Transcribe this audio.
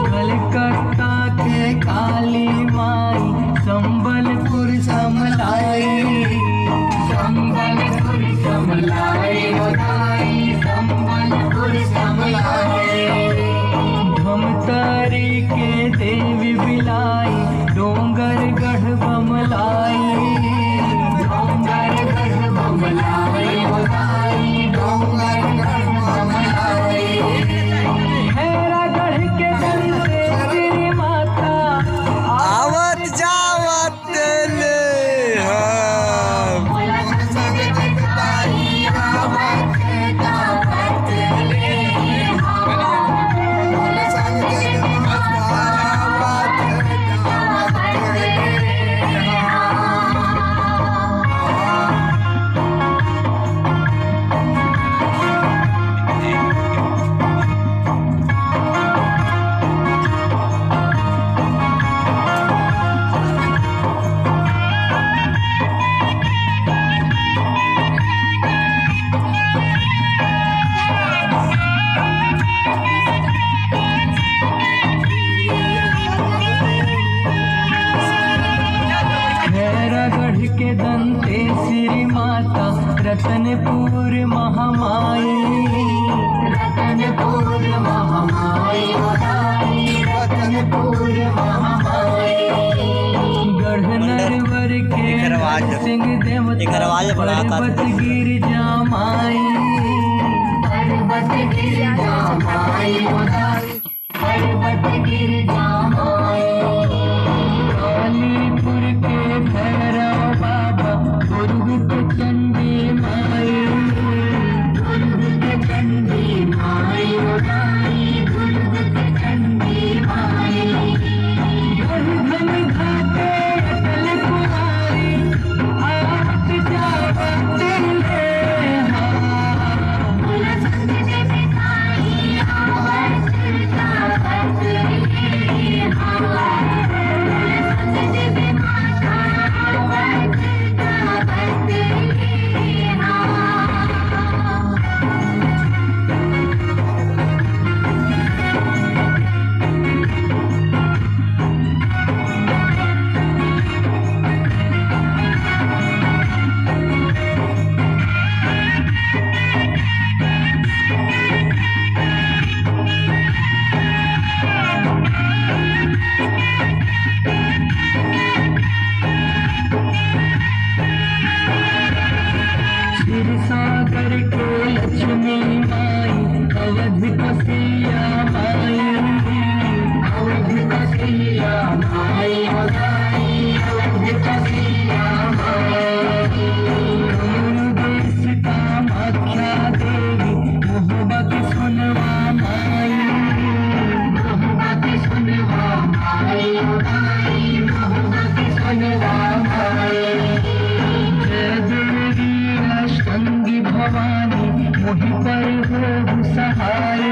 कलकत्ता के काली माई संबलपुर समलाई, संबलपुर समलाई संबलपुर समलाई। धमतारी के देवी बिलाई डोंगरगढ़ बमलाई, डोंगरगढ़ बमलाई डोंगरगढ़ बमलाई। हैरागढ़ के दंते श्री माता आवत जावत ले के दंते श्री माता रतनपुर महामाई, रतनपुर महामाई रतनपुर महामाई। गढ़नरवर के सिंह देवता पर्वत गिरजा माई, पर्वत गिरजा माई पर्वत गिरजा माई। कालीपुर के भैरव बाबा दुर्ग चंडी माई, दुर्ग चंडी माई दुर्ग चंडी माई। धम घाटे अटल कुमारी आवत जावत ले सागर के लक्ष्मी माई अवध कसिया माई, अवध कसिया माई अवध कसिया माई। देश कामाख्या देवी मोहब्बत सुनवा माई, मोहब्बत सुनवा माई मोहब्बत सुनवा माई। भवानी मोहि पर हो सहाय,